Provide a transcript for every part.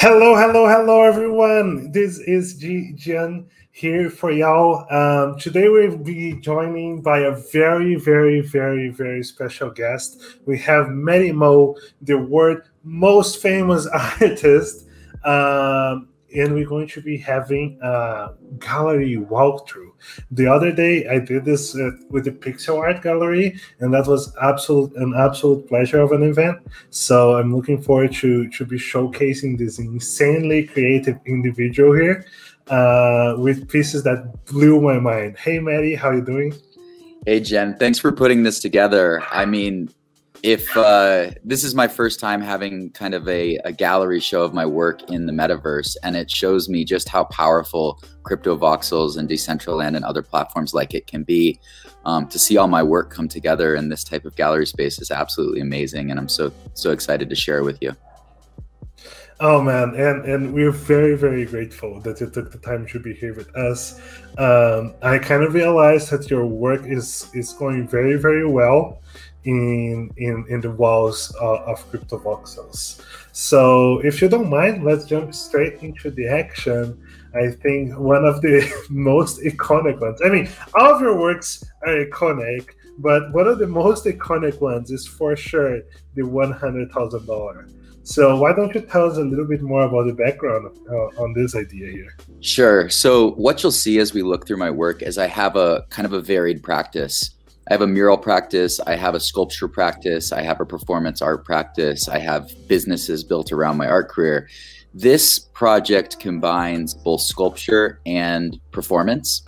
Hello, hello, hello, everyone. This is Gian here for y'all. Today we'll be joining by a very special guest. We have Manny Mo, the world most famous artist, and we're going to be having a gallery walkthrough. The other day, I did this with the Pixel Art Gallery, and that was an absolute pleasure of an event. So I'm looking forward to be showcasing this insanely creative individual here with pieces that blew my mind. Hey, Maddie, how you doing? Hey, Jen, thanks for putting this together. I mean, if this is my first time having kind of a gallery show of my work in the metaverse, and it shows me just how powerful CryptoVoxels and Decentraland and other platforms like it can be. To see all my work come together in this type of gallery space is absolutely amazing, and I'm so excited to share it with you. Oh man, and we're very grateful that you took the time to be here with us. I kind of realized that your work is going very well in the walls of CryptoVoxels. So if you don't mind, let's jump straight into the action. I think one of the most iconic ones. I mean, all of your works are iconic, but one of the most iconic ones is for sure the $100,000. So why don't you tell us a little bit more about the background on this idea here? Sure. So what you'll see as we look through my work is I have a kind of a varied practice. I have a mural practice, I have a sculpture practice, I have a performance art practice, I have businesses built around my art career. This project combines both sculpture and performance.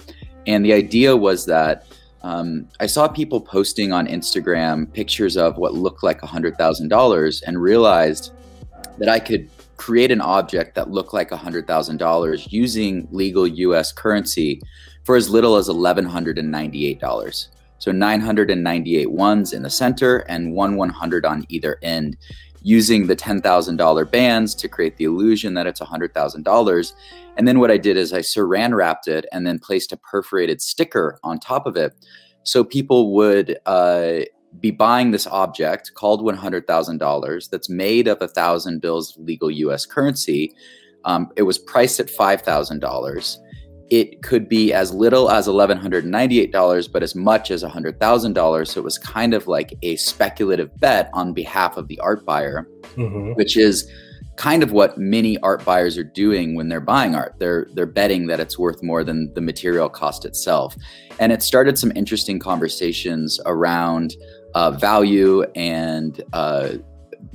And the idea was that I saw people posting on Instagram pictures of what looked like $100,000 and realized that I could create an object that looked like $100,000 using legal US currency for as little as $1,198. So 998 ones in the center and one 100 on either end, using the $10,000 bands to create the illusion that it's $100,000. And then what I did is I saran wrapped it and then placed a perforated sticker on top of it. So people would be buying this object called $100,000 that's made of 1,000 bills of legal US currency. It was priced at $5,000. It could be as little as $1,198, but as much as $100,000. So it was kind of like a speculative bet on behalf of the art buyer, which is kind of what many art buyers are doing when they're buying art. They're betting that it's worth more than the material cost itself. And it started some interesting conversations around value and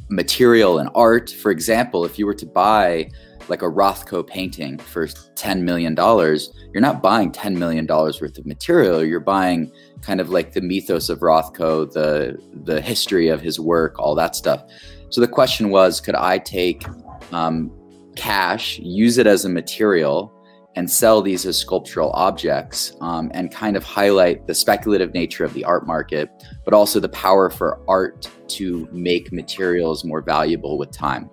material and art. For example, if you were to buy like a Rothko painting for $10 million, you're not buying $10 million worth of material. You're buying kind of like the mythos of Rothko, the history of his work, all that stuff. So the question was, could I take cash, use it as a material, and sell these as sculptural objects, and kind of highlight the speculative nature of the art market, but also the power for art to make materials more valuable with time.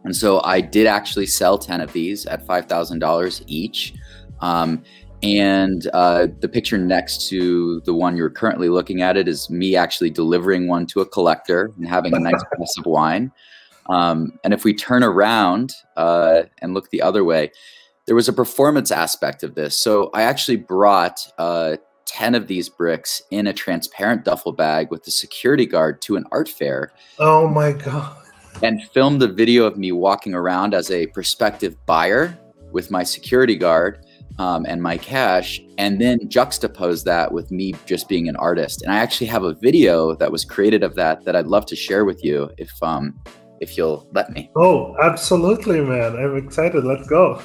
And so I did actually sell 10 of these at $5,000 each. The picture next to the one you're currently looking at, it is me actually delivering one to a collector and having a nice glass of wine. And if we turn around and look the other way, there was a performance aspect of this. So I actually brought 10 of these bricks in a transparent duffel bag with the security guard to an art fair. Oh my God. And filmed a video of me walking around as a prospective buyer with my security guard and my cash, and then juxtapose that with me just being an artist. And I actually have a video that was created of that I'd love to share with you if you'll let me. Oh, absolutely, man. I'm excited. Let's go.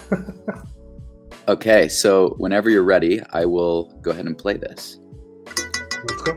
Okay, so whenever you're ready, I will go ahead and play this. Let's go.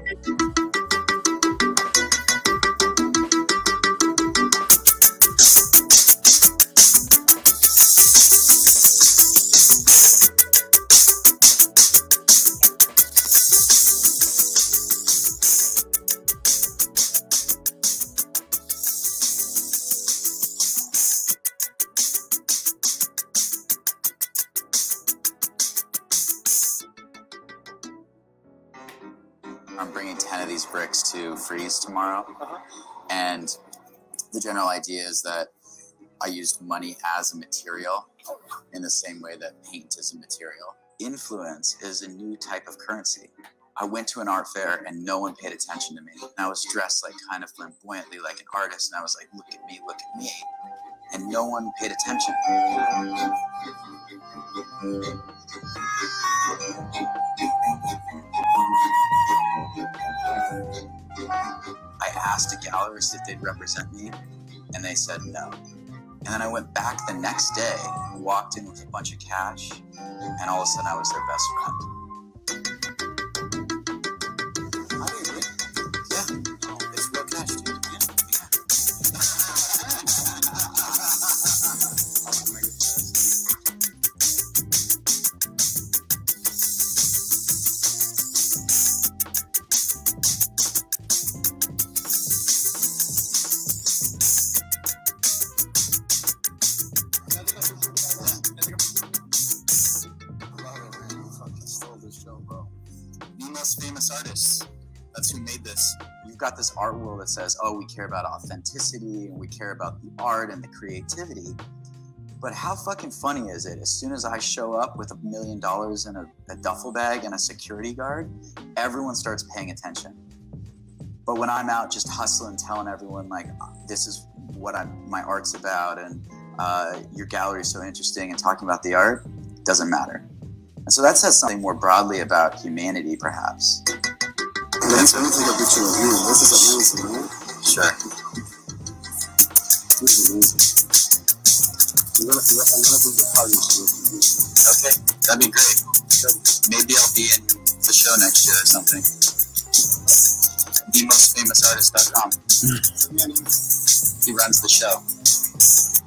I'm bringing 10 of these bricks to freeze tomorrow. And the general idea is that I used money as a material in the same way that paint is a material. Influence is a new type of currency. I went to an art fair and no one paid attention to me. And I was dressed like kind of flamboyantly like an artist. And I was like, look at me, look at me. And no one paid attention. I asked a gallerist if they'd represent me, and they said no. And then I went back the next day, walked in with a bunch of cash, and all of a sudden I was their best friend. Yeah, it's real cash, dude. Most famous artists. That's who made this. You've got this art world that says, oh, we care about authenticity and we care about the art and the creativity. But how fucking funny is it? As soon as I show up with $1 million in a duffel bag and a security guard, everyone starts paying attention. But when I'm out just hustling, telling everyone like, this is what my art's about and your gallery is so interesting and talking about the art, doesn't matter. And so that says something more broadly about humanity, perhaps. Let's take a picture of you. This is amazing, man. Sure. This is amazing. I'm gonna do the audience with you. Okay, that'd be great. Maybe I'll be in the show next year or something. TheMostFamousArtist.com. He runs the show.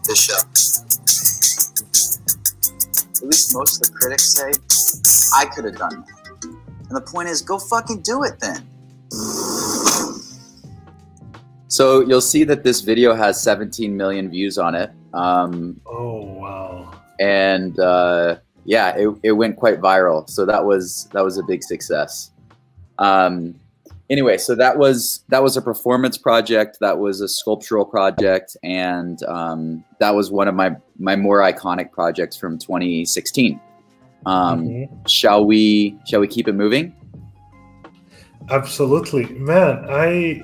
This show. At least most of the critics say, I could have done that. And the point is, go fucking do it then. So you'll see that this video has 17 million views on it. Oh, wow. And yeah, it went quite viral. So that was a big success. Anyway, so that was a performance project, that was a sculptural project, and that was one of my more iconic projects from 2016. Shall we keep it moving? Absolutely, man.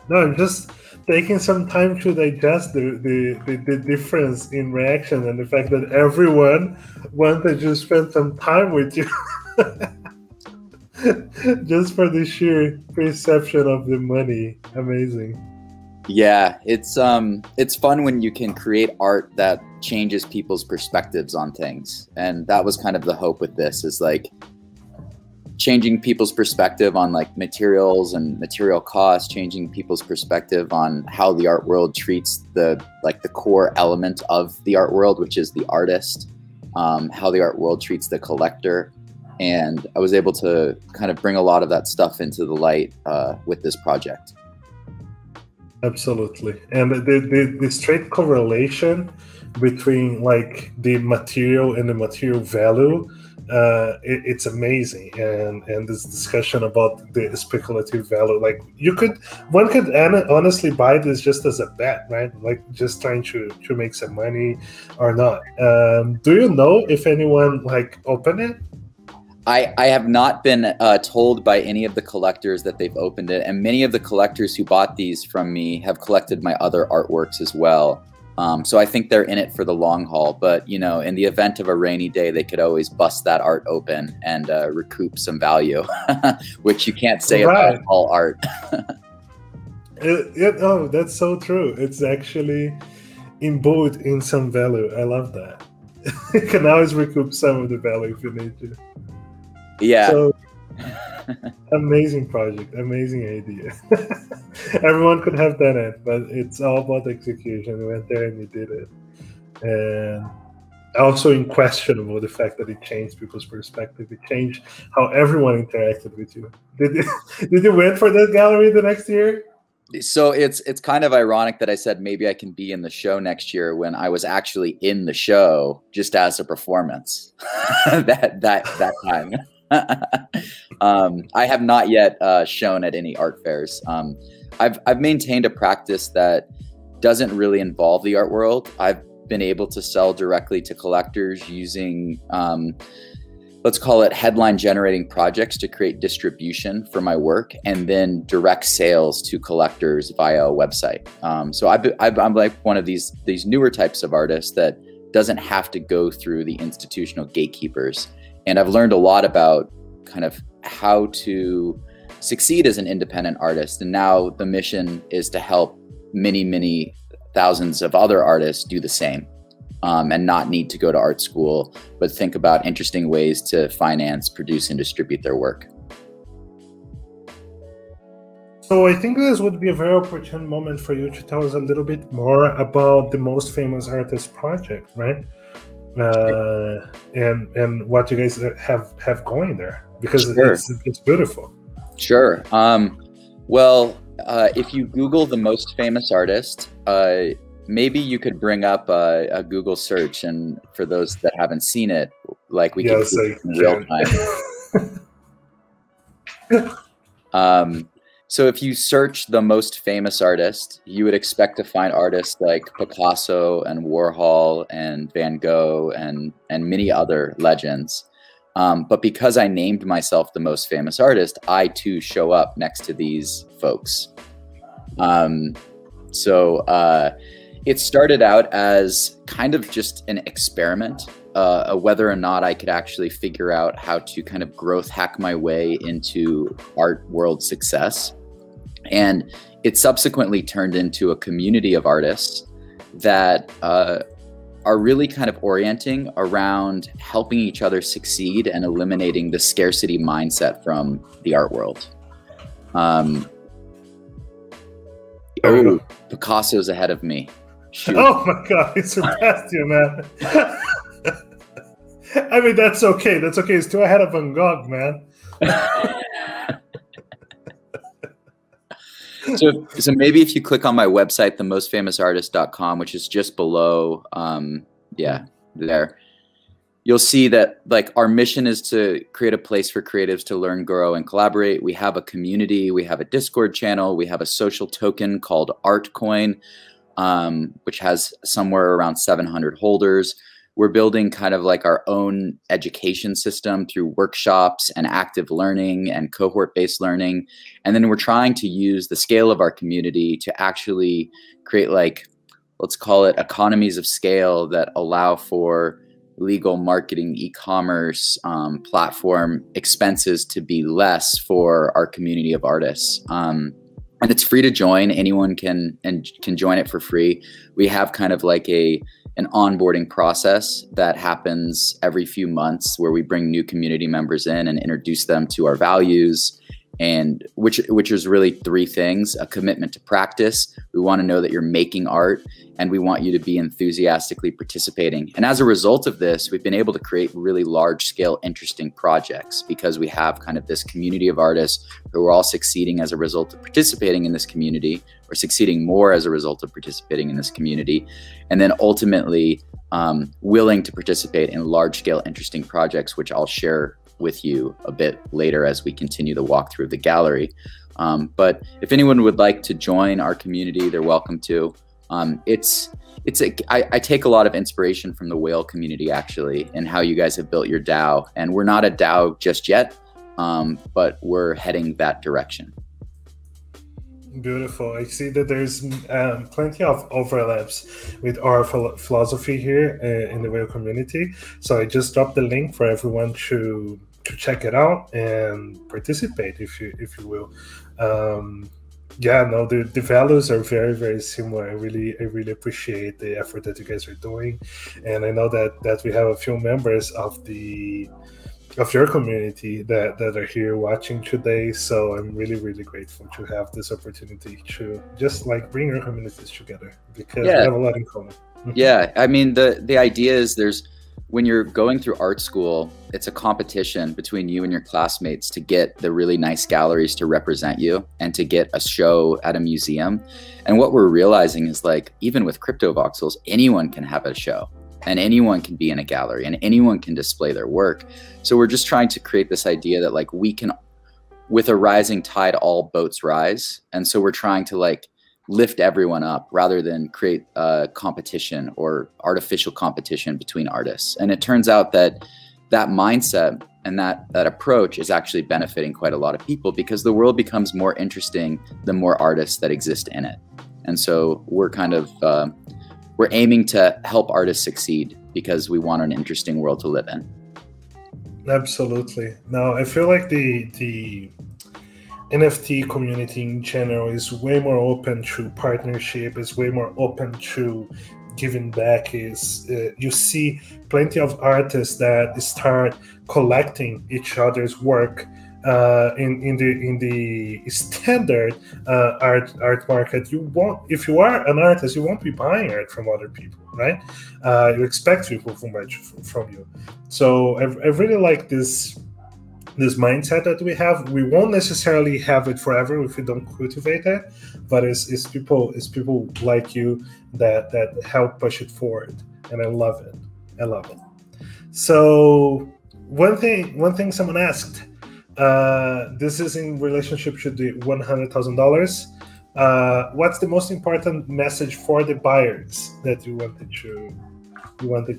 I'm just taking some time to digest the difference in reaction and the fact that everyone wanted to spend some time with you. Just for the sheer perception of the money. Amazing. Yeah, it's fun when you can create art that changes people's perspectives on things. And that was kind of the hope with this, is like changing people's perspective on like materials and material costs, changing people's perspective on how the art world treats the core element of the art world, which is the artist, how the art world treats the collector. And I was able to kind of bring a lot of that stuff into the light with this project. Absolutely. And the straight correlation between like the material and the material value, it's amazing. And this discussion about the speculative value, like one could honestly buy this just as a bet, right? Like just trying to make some money or not. Do you know if anyone like opened it? I have not been told by any of the collectors that they've opened it, and many of the collectors who bought these from me have collected my other artworks as well. So I think they're in it for the long haul, but you know, in the event of a rainy day, they could always bust that art open and recoup some value, which you can't say about all art. Oh, that's so true. It's actually imbued in some value. I love that. You can always recoup some of the value if you need to. Yeah. So, amazing project, amazing idea. Everyone could have done it, but it's all about execution. You went there and you did it. And also unquestionable the fact that it changed people's perspective. It changed how everyone interacted with you. Did you win for that gallery the next year? So it's kind of ironic that I said maybe I can be in the show next year when I was actually in the show just as a performance that time. I have not yet shown at any art fairs. I've maintained a practice that doesn't really involve the art world. I've been able to sell directly to collectors using, let's call it headline generating projects to create distribution for my work, and then direct sales to collectors via a website. So I'm like one of these newer types of artists that doesn't have to go through the institutional gatekeepers. And I've learned a lot about kind of how to succeed as an independent artist. And now the mission is to help many, many thousands of other artists do the same, and not need to go to art school, but think about interesting ways to finance, produce, and distribute their work. So I think this would be a very opportune moment for you to tell us a little bit more about the Most Famous Artist project, right? And what you guys have going there, because Sure. it's beautiful. Sure. Well, if you Google the Most Famous Artist, maybe you could bring up a Google search, and for those that haven't seen it, like we can do it in real time. So if you search the Most Famous Artist, you would expect to find artists like Picasso and Warhol and Van Gogh and many other legends. But because I named myself the Most Famous Artist, I too show up next to these folks. It started out as kind of just an experiment, whether or not I could actually figure out how to kind of growth hack my way into art world success. And it subsequently turned into a community of artists that are really kind of orienting around helping each other succeed and eliminating the scarcity mindset from the art world. Oh, Picasso's ahead of me. Shoot. Oh my God, he surpassed you, man. I mean, that's okay. That's okay. He's still ahead of Van Gogh, man. So maybe if you click on my website, themostfamousartist.com, which is just below, there, you'll see that like our mission is to create a place for creatives to learn, grow, and collaborate. We have a community, we have a Discord channel, we have a social token called ArtCoin, which has somewhere around 700 holders. We're building kind of like our own education system through workshops and active learning and cohort-based learning. And then we're trying to use the scale of our community to actually create like, let's call it economies of scale that allow for legal marketing, e-commerce, platform expenses to be less for our community of artists. And it's free to join. Anyone can join it for free. We have kind of like an onboarding process that happens every few months where we bring new community members in and introduce them to our values, and which is really three things: a commitment to practice. We want to know that you're making art, and we want you to be enthusiastically participating. And as a result of this, we've been able to create really large scale, interesting projects because we have kind of this community of artists who are all succeeding as a result of participating in this community, or succeeding more as a result of participating in this community. And then ultimately willing to participate in large scale, interesting projects, which I'll share with you a bit later as we continue the walkthrough of the gallery. But if anyone would like to join our community, they're welcome to. I take a lot of inspiration from the whale community actually, and how you guys have built your DAO. And we're not a DAO just yet, but we're heading that direction. Beautiful. I see that there's plenty of overlaps with our philosophy here in the whale community. So I just dropped the link for everyone to check it out and participate, if you will. The values are very, very similar. I really appreciate the effort that you guys are doing, and I know that we have a few members of your community that are here watching today. So I'm really, really grateful to have this opportunity to just like bring our communities together, because we have a lot in common. Yeah, I mean, the idea is when you're going through art school, it's a competition between you and your classmates to get the really nice galleries to represent you and to get a show at a museum. And what we're realizing is, like, even with CryptoVoxels, anyone can have a show and anyone can be in a gallery and anyone can display their work. So we're just trying to create this idea that like we can, with a rising tide, all boats rise. And so we're trying to like lift everyone up rather than create a competition or artificial competition between artists. And it turns out that that mindset and that approach is actually benefiting quite a lot of people, because the world becomes more interesting the more artists that exist in it. And so we're kind of, we're aiming to help artists succeed because we want an interesting world to live in. Absolutely. Now, I feel like the NFT community in general is way more open to partnership, is way more open to giving back. Is you see plenty of artists that start collecting each other's work in the standard art market. You won't, if you are an artist, you won't be buying art from other people, right? You expect people to buy from you. So I really like this mindset that we have. We won't necessarily have it forever if we don't cultivate it, but it's people like you that help push it forward, and I love it. I love it. So one thing someone asked, this is in relationship to the $100,000. What's the most important message for the buyers that you wanted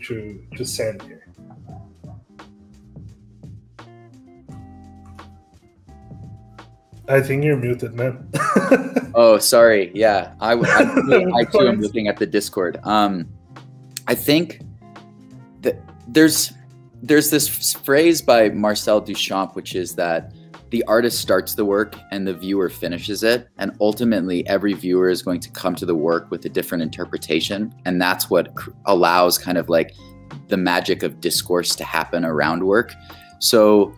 to send here? I think you're muted, man. Oh, sorry. Yeah, I too am looking at the Discord. I think that there's this phrase by Marcel Duchamp, which is that the artist starts the work and the viewer finishes it, and ultimately every viewer is going to come to the work with a different interpretation, and that's what allows kind of like the magic of discourse to happen around work. So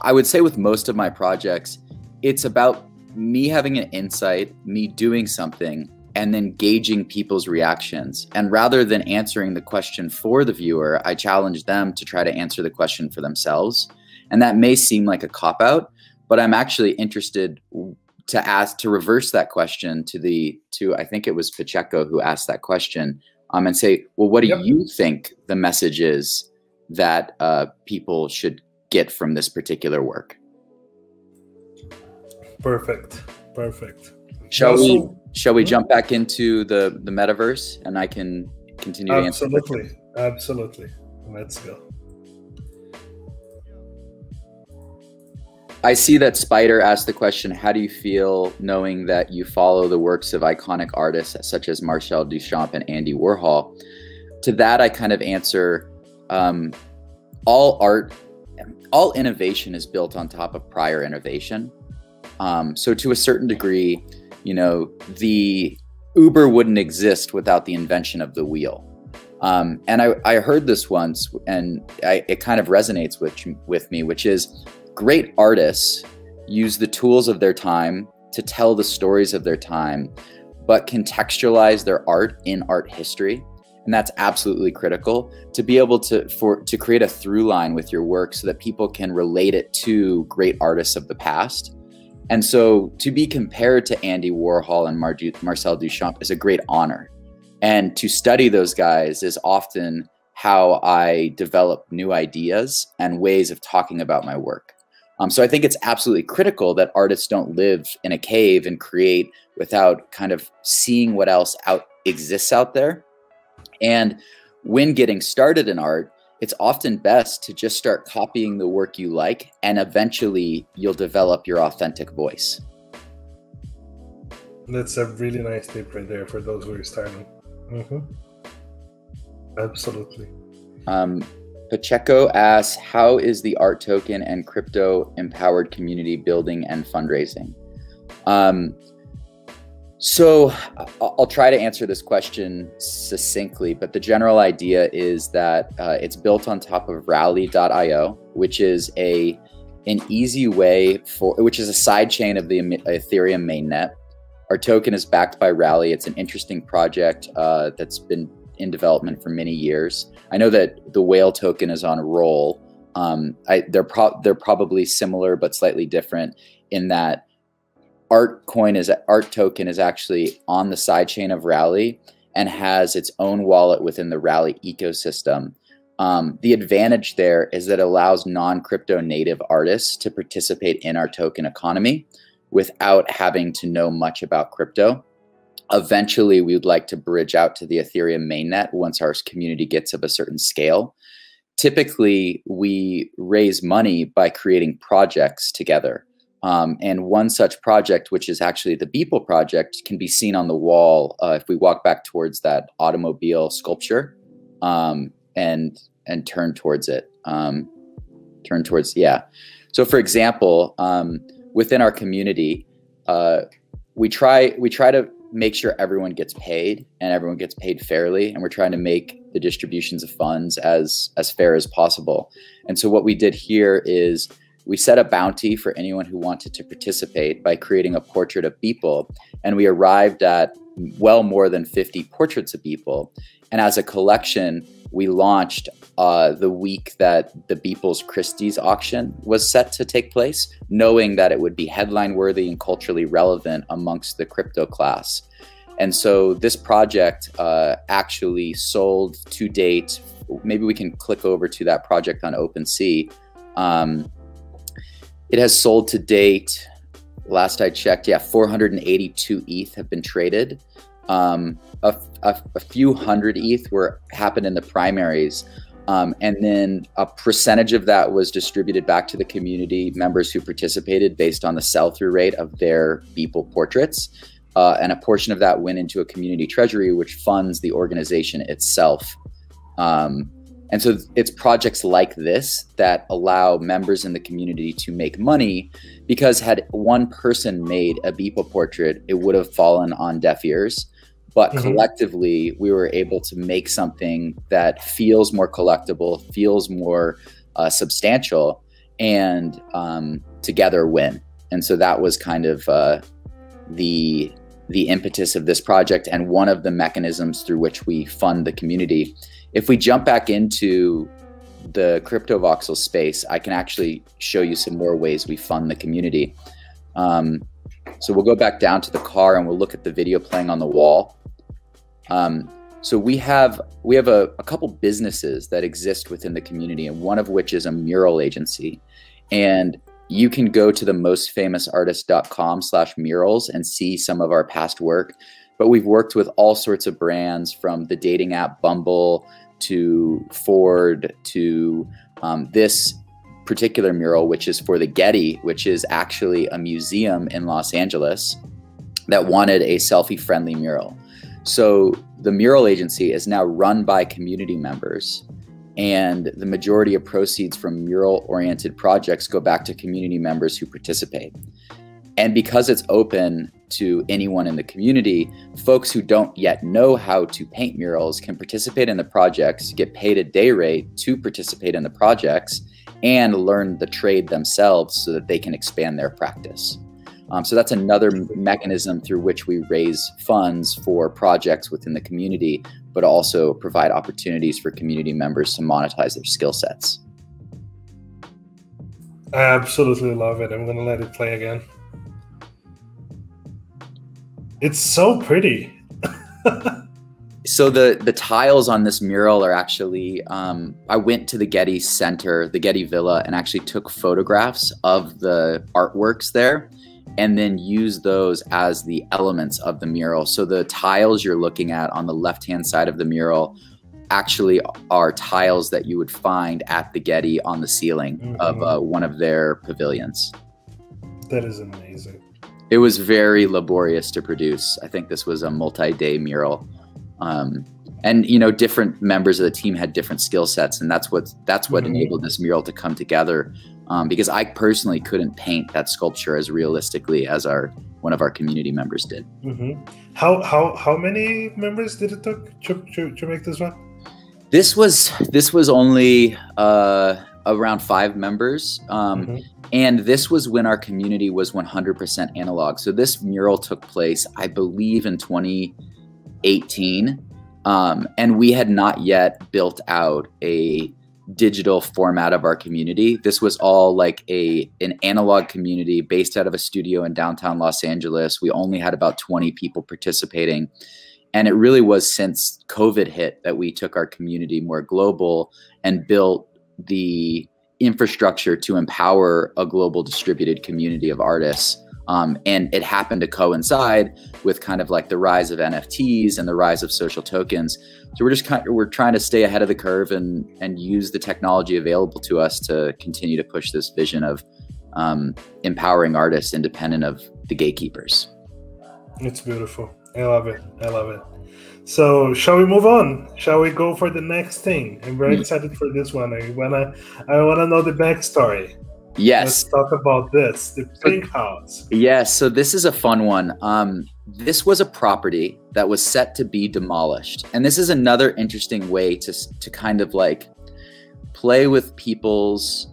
I would say with most of my projects, it's about me having an insight, me doing something, and then gauging people's reactions. And rather than answering the question for the viewer, I challenge them to try to answer the question for themselves. And that may seem like a cop-out, but I'm actually interested to reverse that question to I think it was Pacheco who asked that question, and say, well, what do you think the message is that people should get from this particular work? Perfect. Shall we jump back into the metaverse, and I can continue to answer? Absolutely. Let's go. I see that Spider asked the question, how do you feel knowing that you follow the works of iconic artists such as Marcel Duchamp and Andy Warhol? To that, I kind of answer, all innovation is built on top of prior innovation. So to a certain degree, you know, the Uber wouldn't exist without the invention of the wheel. And I heard this once, and it kind of resonates with me, which is great artists use the tools of their time to tell the stories of their time, but contextualize their art in art history. And that's absolutely critical to be able to create a through line with your work so that people can relate it to great artists of the past. And so to be compared to Andy Warhol and Marcel Duchamp is a great honor. And to study those guys is often how I develop new ideas and ways of talking about my work. So I think it's absolutely critical that artists don't live in a cave and create without kind of seeing what else exists out there. And when getting started in art, it's often best to just start copying the work you like, and eventually you'll develop your authentic voice. That's a really nice tip right there for those who are starting. Absolutely. Pacheco asks, how is the art token and crypto empowered community building and fundraising? So I'll try to answer this question succinctly, but the general idea is that it's built on top of Rally.io, which is an easy way which is a side chain of the Ethereum mainnet. Our token is backed by Rally. It's an interesting project that's been in development for many years. I know that the whale token is on Roll. They're probably similar but slightly different in that art token is actually on the sidechain of Rally and has its own wallet within the Rally ecosystem. The advantage there is that it allows non-crypto native artists to participate in our token economy without having to know much about crypto. Eventually, we would like to bridge out to the Ethereum mainnet once our community gets of a certain scale. Typically, we raise money by creating projects together. And one such project, which is actually the Beeple project, can be seen on the wall if we walk back towards that automobile sculpture and turn towards it. Turn towards, yeah. So for example, within our community, we try to make sure everyone gets paid and everyone gets paid fairly. And we're trying to make the distributions of funds as fair as possible. And so what we did here is we set a bounty for anyone who wanted to participate by creating a portrait of Beeple. And we arrived at well more than 50 portraits of Beeple. And as a collection, we launched the week that the Beeple's Christie's auction was set to take place, knowing that it would be headline worthy and culturally relevant amongst the crypto class. And so this project actually sold to date. Maybe we can click over to that project on OpenSea. It has sold to date, last I checked, yeah, 482 ETH have been traded. A few hundred ETH happened in the primaries. And then a percentage of that was distributed back to the community members who participated based on the sell-through rate of their Beeple portraits. And a portion of that went into a community treasury, which funds the organization itself. And so it's projects like this that allow members in the community to make money, because had one person made a Beeple portrait, it would have fallen on deaf ears. But collectively, we were able to make something that feels more collectible, feels more substantial, and together win. And so that was kind of the impetus of this project and one of the mechanisms through which we fund the community. If we jump back into the CryptoVoxel space, I can actually show you some more ways we fund the community. So we'll go back down to the car and we'll look at the video playing on the wall. So we have a couple businesses that exist within the community, and one of which is a mural agency. And you can go to the mostfamousartist.com/murals and see some of our past work. But we've worked with all sorts of brands, from the dating app Bumble to Ford to this particular mural, which is for the Getty, which is actually a museum in Los Angeles that wanted a selfie-friendly mural. So the mural agency is now run by community members, and the majority of proceeds from mural-oriented projects go back to community members who participate. And because it's open to anyone in the community, folks who don't yet know how to paint murals can participate in the projects, get paid a day rate to participate in the projects, and learn the trade themselves so that they can expand their practice. So that's another mechanism through which we raise funds for projects within the community, but also provide opportunities for community members to monetize their skill sets. I absolutely love it. I'm going to let it play again. It's so pretty. So the tiles on this mural are actually, I went to the Getty Center, the Getty Villa, and actually took photographs of the artworks there, and then used those as the elements of the mural. So the tiles you're looking at on the left-hand side of the mural actually are tiles that you would find at the Getty on the ceiling of one of their pavilions. That is amazing. It was very laborious to produce. I think this was a multi-day mural. And you know, different members of the team had different skill sets, and that's what enabled this mural to come together. Because I personally couldn't paint that sculpture as realistically as one of our community members did. How many members did it take to make this one? This was only around 5 members. And this was when our community was 100% analog. So this mural took place, I believe, in 2018. And we had not yet built out a digital format of our community. This was all like an analog community based out of a studio in downtown Los Angeles. We only had about 20 people participating. And it really was since COVID hit that we took our community more global and built the infrastructure to empower a global distributed community of artists And it happened to coincide with kind of like the rise of NFTs and the rise of social tokens. So we're trying to stay ahead of the curve and use the technology available to us to continue to push this vision of empowering artists independent of the gatekeepers. It's beautiful. I love it. I love it. So shall we move on? Shall we go for the next thing? I'm very excited for this one. I wanna know the backstory. Yes. Let's talk about this, the Pink House. Yes. So this is a fun one. This was a property that was set to be demolished. And this is another interesting way to kind of like play with people's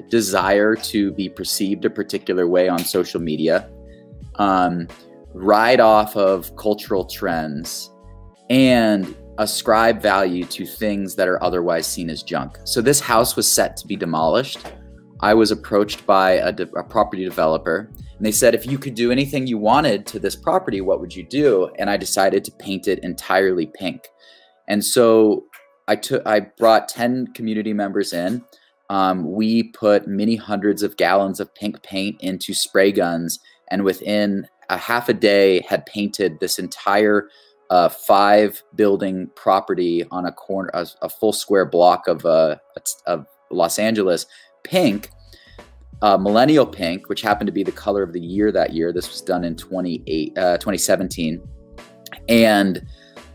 desire to be perceived a particular way on social media, ride off of cultural trends, and ascribe value to things that are otherwise seen as junk. So this house was set to be demolished. I was approached by a property developer, and they said, if you could do anything you wanted to this property, what would you do? And I decided to paint it entirely pink. And so I brought 10 community members in. We put many hundreds of gallons of pink paint into spray guns, and within a half a day had painted this entire 5-building property on a corner, a full square block of Los Angeles pink, millennial pink, which happened to be the color of the year that year. This was done in 2017. And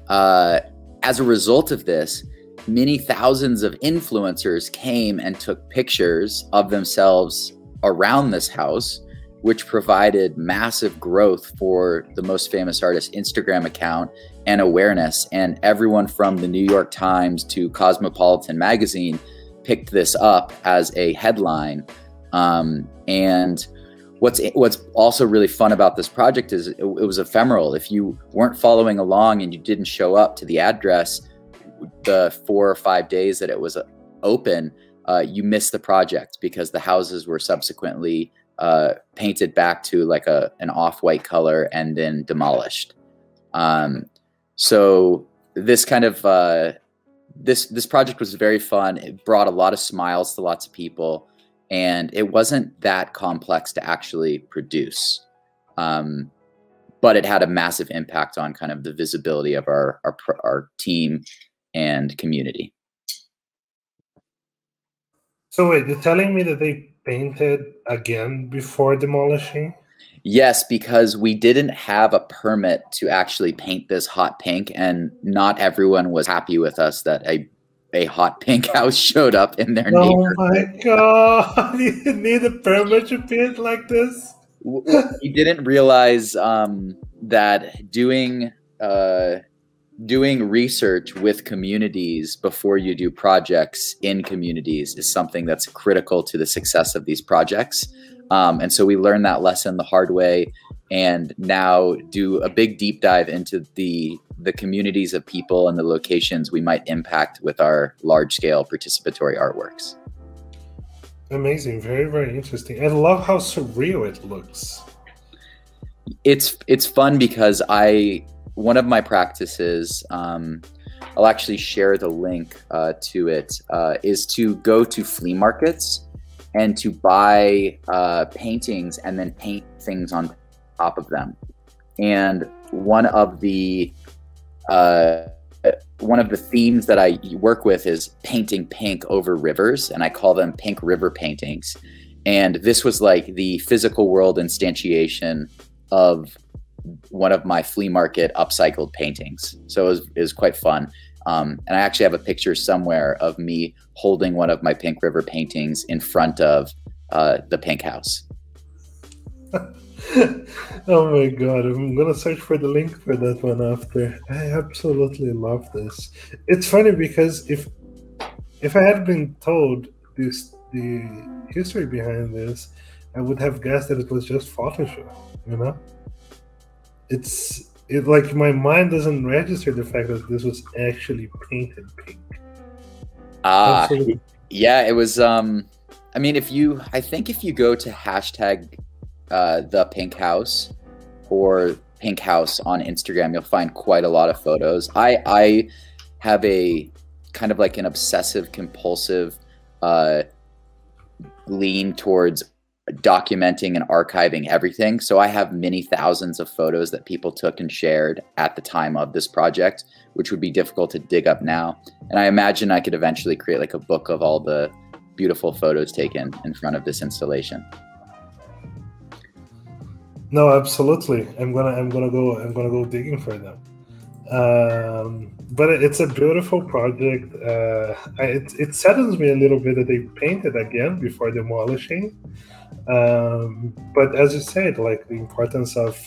as a result of this, many thousands of influencers came and took pictures of themselves around this house, which provided massive growth for the Most Famous Artist Instagram account and awareness. And everyone from the New York Times to Cosmopolitan magazine picked this up as a headline. And what's also really fun about this project is it was ephemeral. If you weren't following along and you didn't show up to the address the 4 or 5 days that it was open, you missed the project because the houses were subsequently painted back to like an off-white color and then demolished. So this kind of this project was very fun. It brought a lot of smiles to lots of people, and it wasn't that complex to actually produce. But it had a massive impact on kind of the visibility of our team and community. So wait, you're telling me that they painted again before demolishing? Yes, because we didn't have a permit to actually paint this hot pink, and not everyone was happy with us that a hot pink house showed up in their neighborhood. Oh my God, you need a permit to paint like this? We didn't realize that doing research with communities before you do projects in communities is something that's critical to the success of these projects. And so we learned that lesson the hard way, and now do a big deep dive into the communities of people and the locations we might impact with our large scale participatory artworks. Amazing. Very, very interesting. I love how surreal it looks. It's fun because one of my practices, I'll actually share the link to it, is to go to flea markets and to buy paintings and then paint things on top of them. And one of the themes that I work with is painting pink over rivers, and I call them pink river paintings. And this was like the physical world instantiation of one of my flea market upcycled paintings. So it was quite fun. And I actually have a picture somewhere of me holding one of my pink river paintings in front of the pink house. Oh my God, I'm gonna search for the link for that one after. I absolutely love this. It's funny because if I had been told the history behind this, I would have guessed that it was just Photoshop, you know? It's like my mind doesn't register the fact that this was actually painted pink. Yeah, it was I mean, I think if you go to hashtag the pink house or pink house on Instagram, you'll find quite a lot of photos. I have a kind of like an obsessive compulsive lean towards documenting and archiving everything. So I have many thousands of photos that people took and shared at the time of this project, which would be difficult to dig up now. And I imagine I could eventually create like a book of all the beautiful photos taken in front of this installation. No, absolutely. I'm gonna go digging for them. But it's a beautiful project. It saddens me a little bit that they painted again before demolishing. But as you said, like the importance of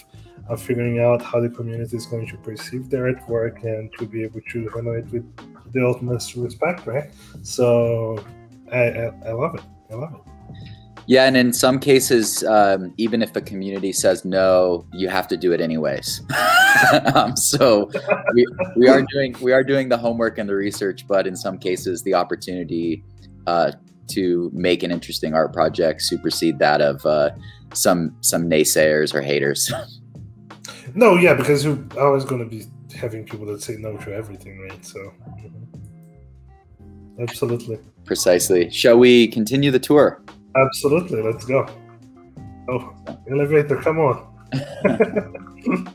figuring out how the community is going to perceive their artwork and to be able to handle it with the utmost respect, right? So I love it. I love it. Yeah, and in some cases, even if the community says no, you have to do it anyways. So we are doing the homework and the research, but in some cases, the opportunity to make an interesting art project supersede that of some naysayers or haters. No, yeah, because you're always going to be having people that say no to everything, right? So, absolutely. Precisely. Shall we continue the tour? Absolutely. Let's go. Oh, elevator, come on.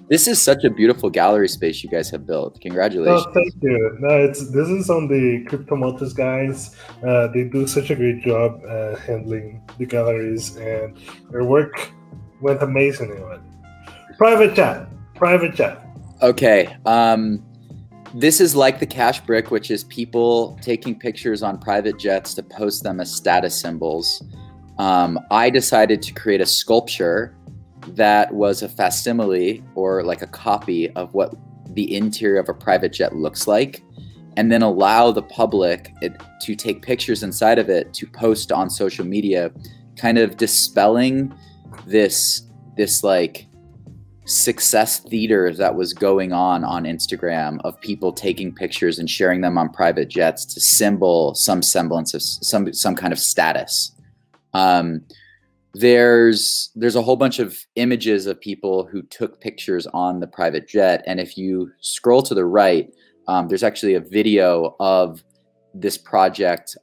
This is such a beautiful gallery space you guys have built. Congratulations. Oh, thank you. No, this is on the Crypto Motors guys. They do such a great job handling the galleries, and their work went amazingly on it. Private chat. Okay. This is like the Cash Brick, which is people taking pictures on private jets to post them as status symbols. I decided to create a sculpture that was a facsimile or like a copy of what the interior of a private jet looks like, and then allow the public to take pictures inside of it to post on social media, kind of dispelling this like success theater that was going on Instagram of people taking pictures and sharing them on private jets to symbol some semblance of some kind of status. There's a whole bunch of images of people who took pictures on the private jet, and if you scroll to the right, there's actually a video of this project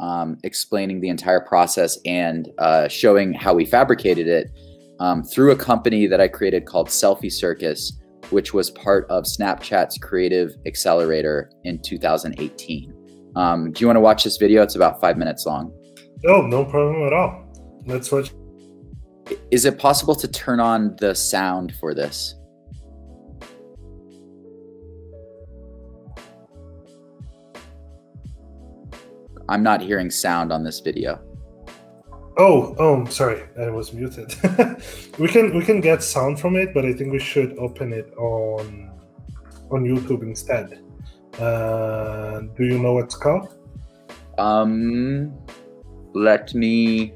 explaining the entire process and showing how we fabricated it through a company that I created called Selfie Circus, which was part of Snapchat's Creative Accelerator in 2018. Do you want to watch this video? It's about 5 minutes long. Oh, no problem at all. Let's watch. Is it possible to turn on the sound for this? I'm not hearing sound on this video. Oh, sorry, I was muted. we can get sound from it, but I think we should open it on YouTube instead. Do you know what it's called? Let me.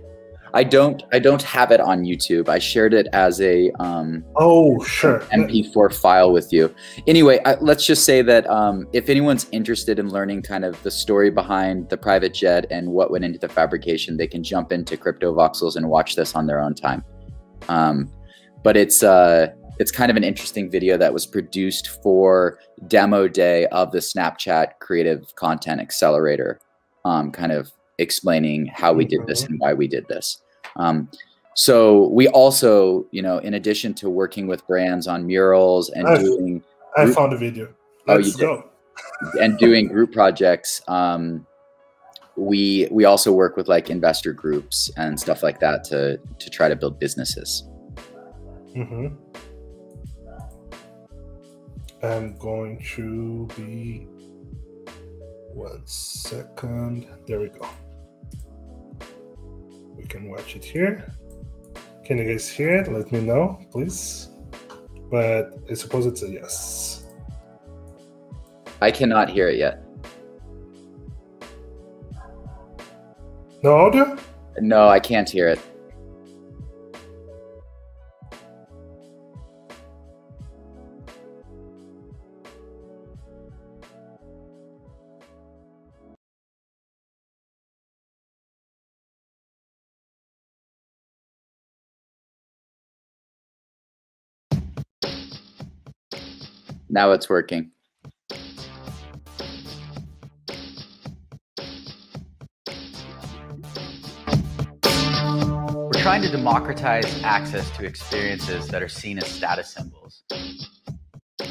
I don't have it on YouTube. I shared it as a oh, sure, MP4 file with you. Anyway, let's just say that if anyone's interested in learning kind of the story behind the private jet and what went into the fabrication, they can jump into Crypto Voxels and watch this on their own time. But it's kind of an interesting video that was produced for demo day of the Snapchat Creative Content Accelerator, kind of explaining how we did this and why we did this. So we also, in addition to working with brands on murals and I found a video. Let's go. And doing group projects, we also work with like investor groups and stuff like that to try to build businesses. I'm going to be 1 second. There we go. We can watch it here. Can you guys hear it? Let me know, please. But I suppose it's a yes. I cannot hear it yet. No audio? No, I can't hear it. Now it's working. We're trying to democratize access to experiences that are seen as status symbols.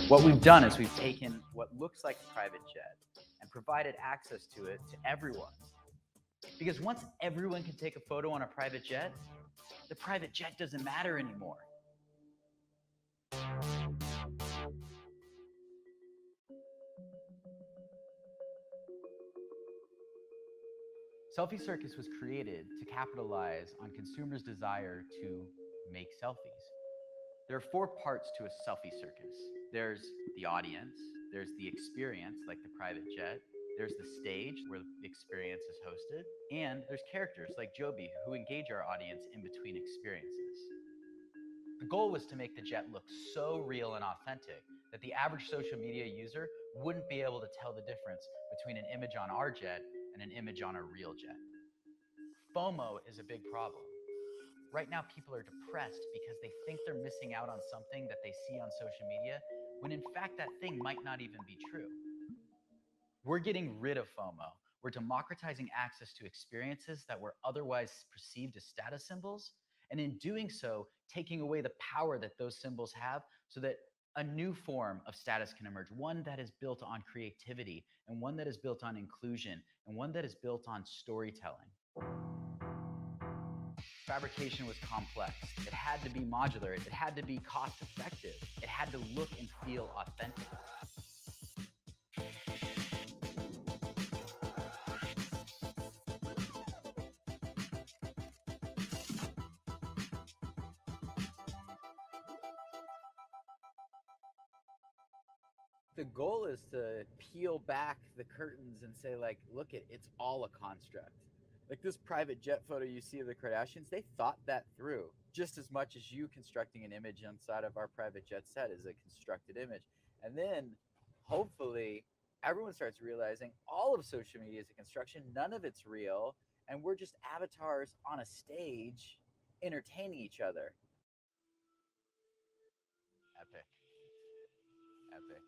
What we've done is we've taken what looks like a private jet and provided access to it to everyone. Because once everyone can take a photo on a private jet, the private jet doesn't matter anymore. Selfie Circus was created to capitalize on consumers' desire to make selfies. There are 4 parts to a selfie circus. There's the audience, there's the experience, like the private jet, there's the stage where the experience is hosted, and there's characters like Joby who engage our audience in between experiences. The goal was to make the jet look so real and authentic that the average social media user wouldn't be able to tell the difference between an image on our jet and an image on a real jet. FOMO is a big problem. Right now, people are depressed because they think they're missing out on something that they see on social media, when in fact that thing might not even be true. We're getting rid of FOMO. We're democratizing access to experiences that were otherwise perceived as status symbols, and in doing so, taking away the power that those symbols have so that a new form of status can emerge, one that is built on creativity, and one that is built on inclusion, and one that is built on storytelling. Fabrication was complex. It had to be modular. It had to be cost effective. It had to look and feel authentic. The goal is to peel back the curtains and say, like, look, it's all a construct. Like this private jet photo you see of the Kardashians, they thought that through just as much as you constructing an image inside of our private jet set is a constructed image. And then hopefully everyone starts realizing all of social media is a construction, none of it's real, and we're just avatars on a stage entertaining each other. Epic. Epic.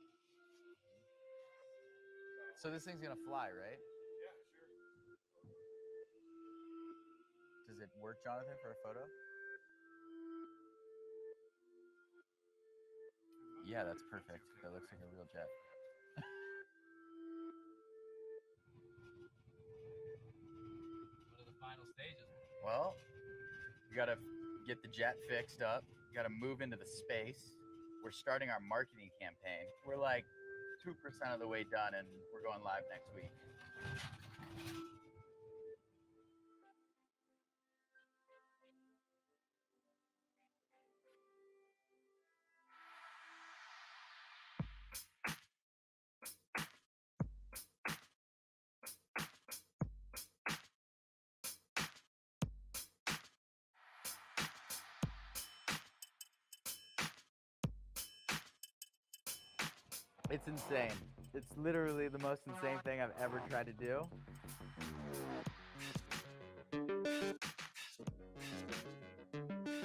So this thing's gonna fly, right? Does it work, Jonathan, for a photo? Yeah, that's perfect. That looks like a real jet. What are the final stages? Well, you gotta get the jet fixed up. You gotta move into the space. We're starting our marketing campaign. We're like 2% of the way done, and we're going live next week. It's insane. It's literally the most insane thing I've ever tried to do.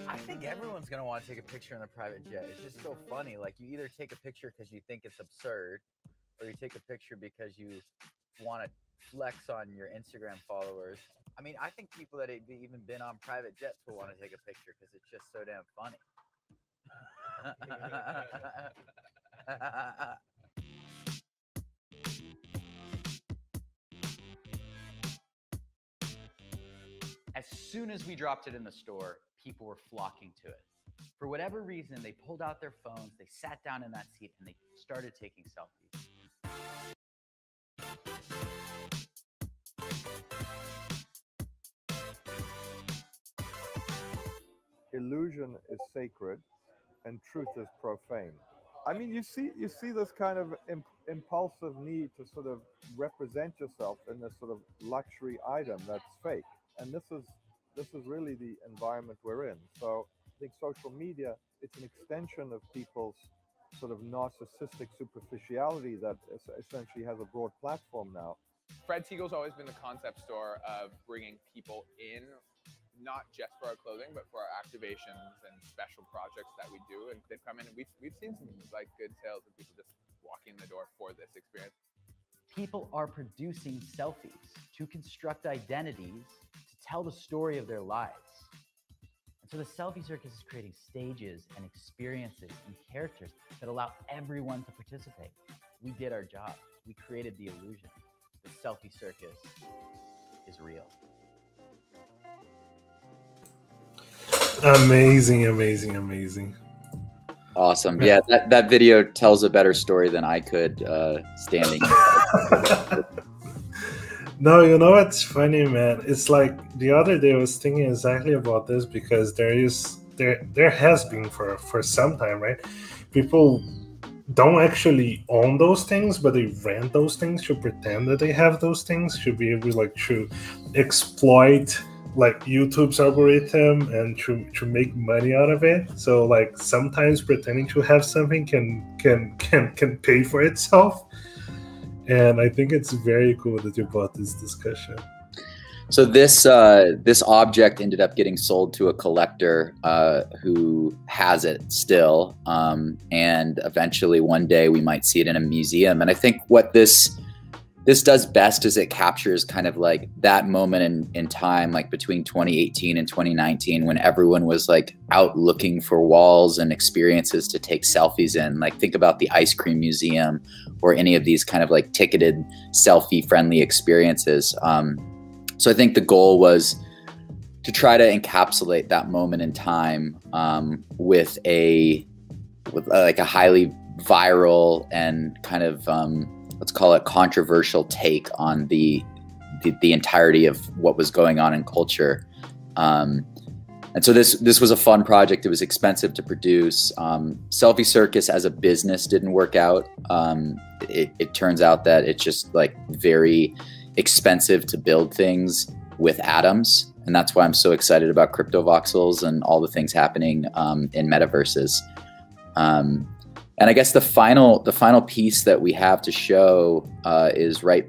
I think everyone's gonna want to take a picture in a private jet. It's just so funny. Like, you either take a picture because you think it's absurd, or you take a picture because you want to flex on your Instagram followers. I mean, I think people that have even been on private jets will want to take a picture because it's just so damn funny. As soon as we dropped it in the store, people were flocking to it. For whatever reason, they pulled out their phones, they sat down in that seat, and they started taking selfies. Illusion is sacred and truth is profane. I mean, you see this kind of impulsive need to sort of represent yourself in this sort of luxury item that's fake, and this is really the environment we're in. So I think social media, it's an extension of people's sort of narcissistic superficiality that essentially has a broad platform now. Fred Segal's always been the concept store of bringing people in, not just for our clothing, but for our activations and special projects that we do. And they've come in, and we've seen some like good sales of people just walking in the door for this experience. People are producing selfies to construct identities to tell the story of their lives. So the Selfie Circus is creating stages and experiences and characters that allow everyone to participate. We did our job. We created the illusion. The Selfie Circus is real. Amazing, amazing, amazing. Awesome. Yeah, that video tells a better story than I could standing. No, you know what's funny, man? It's like the other day I was thinking exactly about this because there has been for some time, right? People don't actually own those things, but they rent those things to pretend that they have those things, to be able like to exploit like YouTube's algorithm and to make money out of it. So like sometimes pretending to have something can pay for itself. And I think it's very cool that you brought this discussion. So this object ended up getting sold to a collector who has it still, and eventually one day we might see it in a museum. And I think what this does best is it captures kind of like that moment in time, like between 2018 and 2019, when everyone was like out looking for walls and experiences to take selfies in. Like think about the ice cream museum or any of these kind of like ticketed selfie friendly experiences. So I think the goal was to try to encapsulate that moment in time with like a highly viral and kind of let's call it controversial take on the entirety of what was going on in culture. And so this was a fun project. It was expensive to produce. Selfie Circus as a business didn't work out. It turns out that it's just like very expensive to build things with atoms. And that's why I'm so excited about CryptoVoxels and all the things happening in metaverses. And I guess the final piece that we have to show is right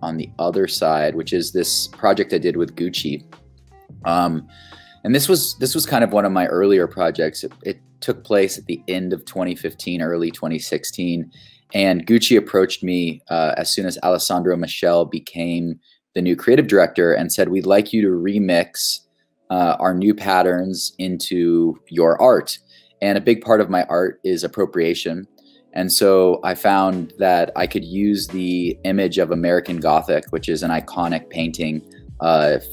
on the other side, which is this project I did with Gucci. And this was kind of one of my earlier projects. It took place at the end of 2015, early 2016. And Gucci approached me as soon as Alessandro Michel became the new creative director and said, we'd like you to remix our new patterns into your art. And a big part of my art is appropriation. And so I found that I could use the image of American Gothic, which is an iconic painting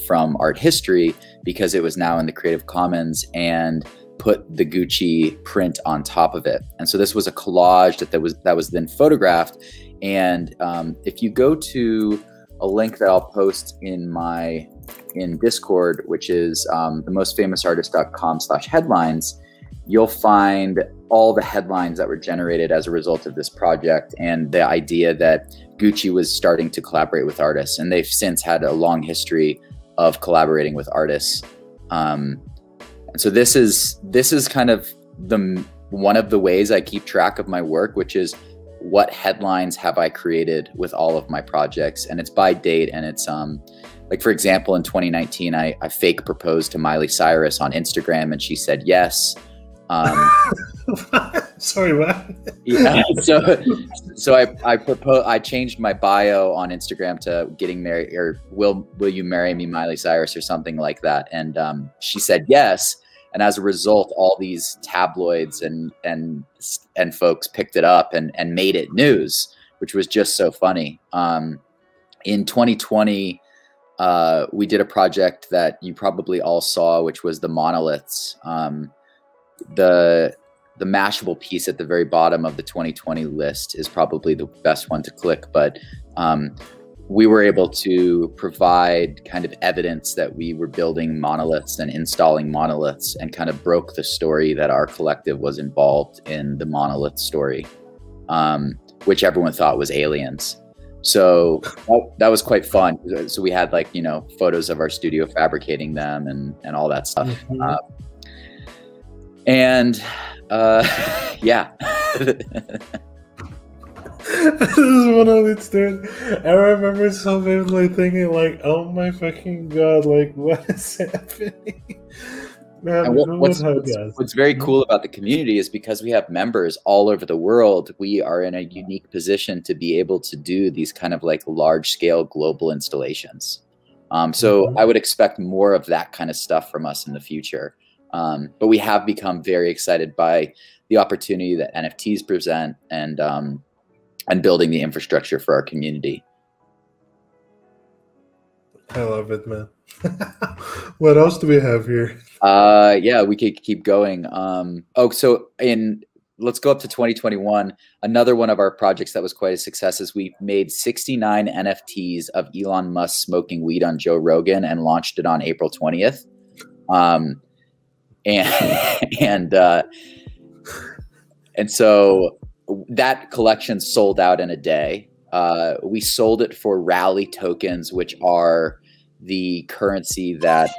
from art history, because it was now in the Creative Commons, and put the Gucci print on top of it. And so this was a collage that was then photographed. And if you go to a link that I'll post in Discord, which is themostfamousartist.com/headlines, you'll find all the headlines that were generated as a result of this project and the idea that Gucci was starting to collaborate with artists. And they've since had a long history of collaborating with artists. And so this is kind of one of the ways I keep track of my work, which is what headlines have I created with all of my projects. And it's by date, and it's like, for example, in 2019, I fake proposed to Miley Cyrus on Instagram and she said yes. Sorry, what? Yeah. So I changed my bio on Instagram to getting married, or will you marry me, Miley Cyrus, or something like that. And she said yes. And as a result, all these tabloids and folks picked it up and made it news, which was just so funny. In 2020, we did a project that you probably all saw, which was the monoliths. The Mashable piece at the very bottom of the 2020 list is probably the best one to click, but we were able to provide kind of evidence that we were building monoliths and installing monoliths, and kind of broke the story that our collective was involved in the monolith story, which everyone thought was aliens. So that was quite fun. So we had, like, you know, photos of our studio fabricating them and all that stuff. Mm-hmm. Yeah. This is one of its dude. I remember so vividly thinking, like, oh my fucking god, like, what is happening? Man, and what's very cool about the community is because we have members all over the world, we are in a unique position to be able to do these kind of like large scale global installations. So I would expect more of that kind of stuff from us in the future. But we have become very excited by the opportunity that NFTs present and building the infrastructure for our community. I love it, man. What else do we have here? Yeah, we could keep going. Let's go up to 2021. Another one of our projects that was quite a success is we made 69 NFTs of Elon Musk smoking weed on Joe Rogan and launched it on April 20th. And so that collection sold out in a day. We sold it for Rally tokens, which are the currency that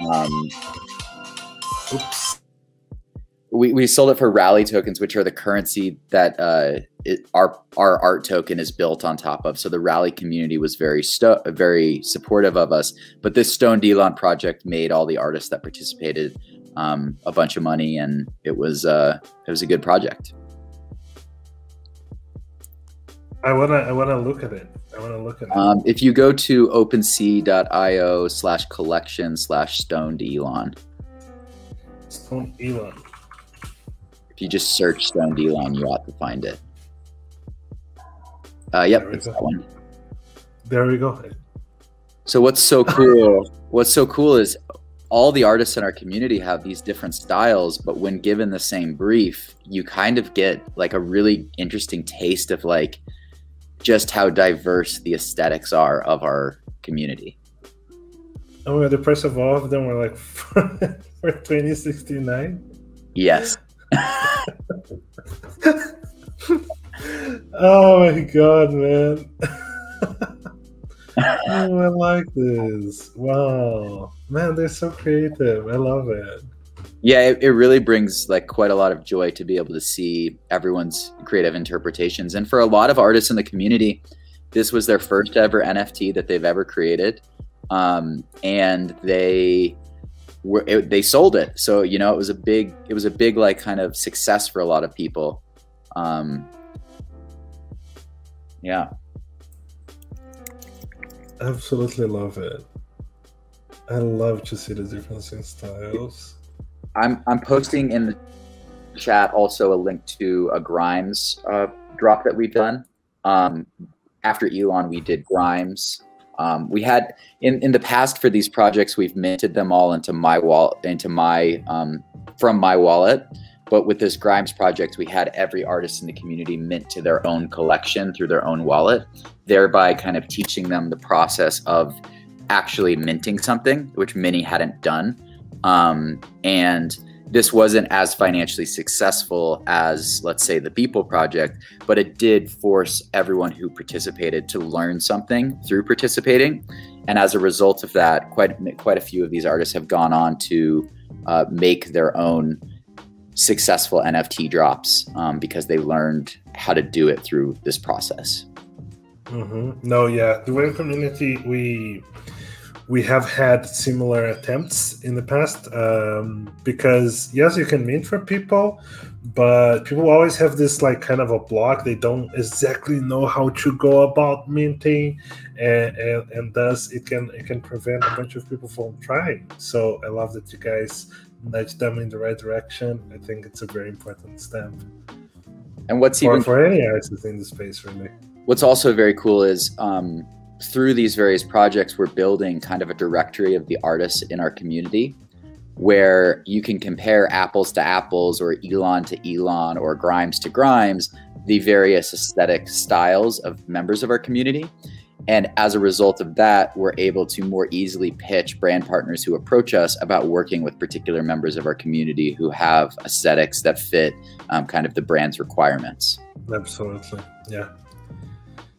we sold it for Rally tokens, which are the currency that our art token is built on top of. So the Rally community was very supportive of us. But this Stoned Elon project made all the artists that participated a bunch of money, and it was a good project. I wanna look at it. If you go to OpenSea.io/collection/Stoned Elon. Stoned Elon. If you just search Stoned Elon, you ought to find it. Yep, it's that one. There we go. So what's so cool? What's so cool is all the artists in our community have these different styles, but when given the same brief, you kind of get like a really interesting taste of like just how diverse the aesthetics are of our community. Oh, the price of all of them were like for 2069. Yes. Oh my god, man. Oh, I like this. Wow, man, they're so creative. I love it. Yeah, it really brings like quite a lot of joy to be able to see everyone's creative interpretations. And for a lot of artists in the community, this was their first ever NFT that they've ever created. And they sold it. So, you know, it was a big like kind of success for a lot of people. Yeah. Absolutely love it. I love to see the difference in styles. I'm posting in the chat also a link to a Grimes drop that we've done. After Elon, we did Grimes. We had in the past for these projects, we've minted them all into my wallet, from my wallet. But with this Grimes project, we had every artist in the community mint to their own collection through their own wallet, thereby kind of teaching them the process of actually minting something, which many hadn't done. And this wasn't as financially successful as, let's say, the Beeple project, but it did force everyone who participated to learn something through participating. And as a result of that, quite a few of these artists have gone on to make their own successful NFT drops because they learned how to do it through this process. Mm-hmm. No, yeah, the Wave community, we have had similar attempts in the past because yes, you can mint for people, but people always have this like kind of a block. They don't exactly know how to go about minting, and thus it can prevent a bunch of people from trying. So I love that you guys nudge them in the right direction. I think it's a very important step. And what's for any artist in the space, really. What's also very cool is through these various projects, we're building kind of a directory of the artists in our community where you can compare apples to apples or Elon to Elon or Grimes to Grimes, the various aesthetic styles of members of our community. And as a result of that, we're able to more easily pitch brand partners who approach us about working with particular members of our community who have aesthetics that fit kind of the brand's requirements. Absolutely, yeah.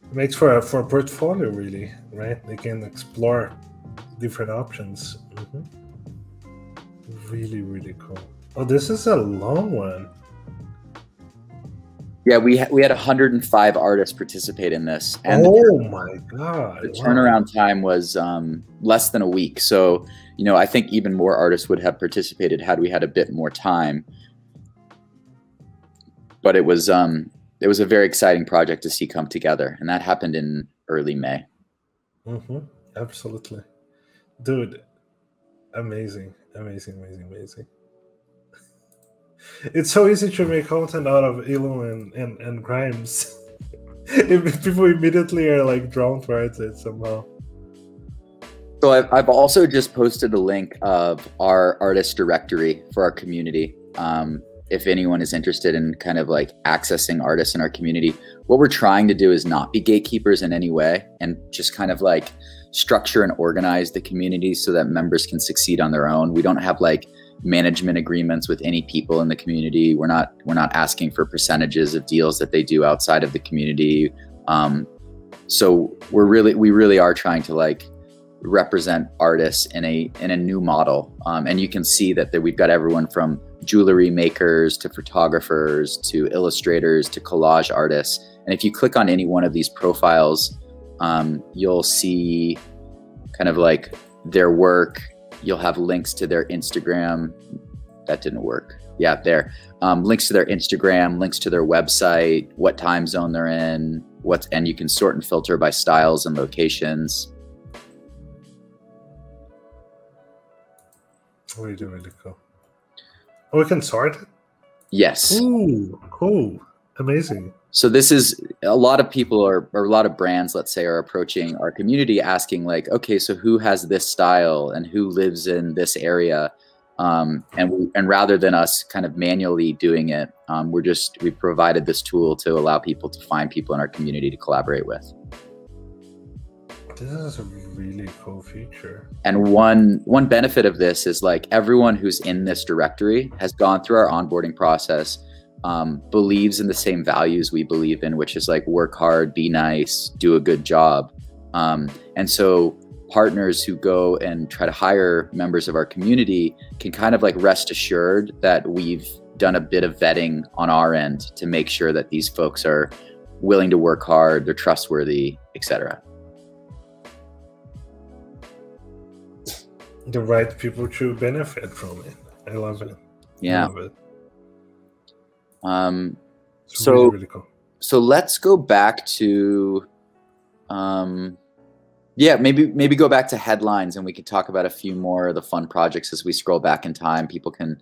It makes for a portfolio, really, right? They can explore different options. Mm-hmm. Really, really cool. Oh, this is a long one. Yeah, we had 105 artists participate in this, and my god, the turnaround time was less than a week. So, you know, I think even more artists would have participated had we had a bit more time. But it was a very exciting project to see come together, and that happened in early May. Mm-hmm. Absolutely, dude, amazing, amazing, amazing, amazing. It's so easy to make content out of Elo and Grimes. People immediately are like drawn towards it somehow. So I've also just posted a link of our artist directory for our community. If anyone is interested in kind of like accessing artists in our community, what we're trying to do is not be gatekeepers in any way, and just kind of like structure and organize the community so that members can succeed on their own. We don't have like management agreements with any people in the community. We're not asking for percentages of deals that they do outside of the community. So we really are trying to like represent artists in a new model. And you can see that we've got everyone from jewelry makers to photographers to illustrators to collage artists. And if you click on any one of these profiles, you'll see kind of like their work. You'll have links to their Instagram. That didn't work. Yeah, there. Links to their Instagram, links to their website, what time zone they're in, and you can sort and filter by styles and locations. Really cool. Oh, we can sort it? Yes. Ooh, cool. Amazing. So this is a lot of people or a lot of brands, let's say, are approaching our community asking like, okay, so who has this style and who lives in this area? And rather than us kind of manually doing it, we've provided this tool to allow people to find people in our community to collaborate with. This is a really cool feature. And one benefit of this is like everyone who's in this directory has gone through our onboarding process, believes in the same values we believe in, which is like work hard, be nice, do a good job. And so partners who go and try to hire members of our community can kind of like rest assured that we've done a bit of vetting on our end to make sure that these folks are willing to work hard, they're trustworthy, etc. The right people to benefit from it. I love it. Yeah. I love it. It's So really, really cool. So let's go back to, maybe go back to headlines, and we could talk about a few more of the fun projects as we scroll back in time. People can,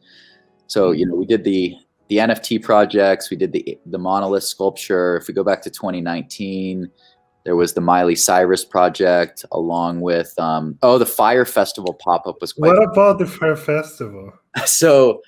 so, you know, we did the NFT projects, we did the monolith sculpture. If we go back to 2019, there was the Miley Cyrus project along with, the Fire Festival pop-up was quite What about the Fire Festival? So,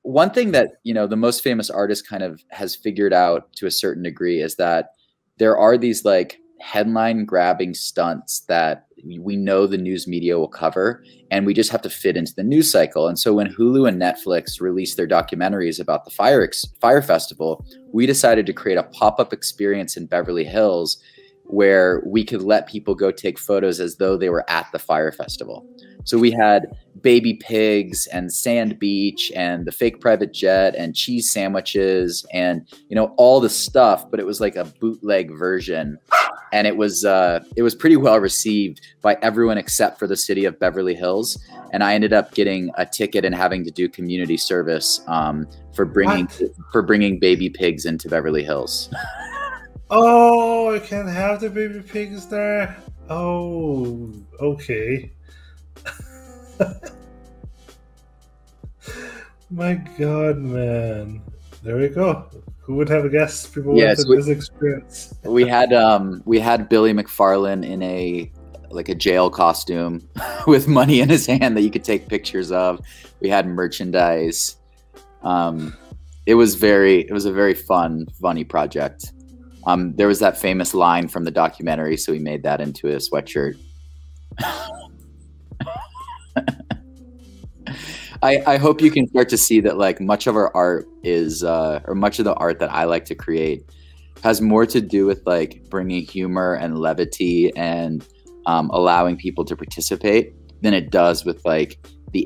one thing that, you know, the most famous artist kind of has figured out to a certain degree is that there are these like headline grabbing stunts that we know the news media will cover, and we just have to fit into the news cycle. And so when Hulu and Netflix released their documentaries about the Fire Festival, we decided to create a pop-up experience in Beverly Hills where we could let people go take photos as though they were at the Fire Festival. So we had baby pigs and sand beach and the fake private jet and cheese sandwiches and, you know, all the stuff, but it was like a bootleg version. And it was pretty well received by everyone except for the city of Beverly Hills. And I ended up getting a ticket and having to do community service for bringing baby pigs into Beverly Hills. Oh, I can have the baby pigs there. Oh, okay. My God, man. There we go. Who would have guessed people wanted this experience? we had Billy McFarlane in a jail costume with money in his hand that you could take pictures of. We had merchandise. It was a very funny project. There was that famous line from the documentary, so we made that into a sweatshirt. I hope you can start to see that like much of our art is, or much of the art that I like to create has more to do with like bringing humor and levity and allowing people to participate than it does with like the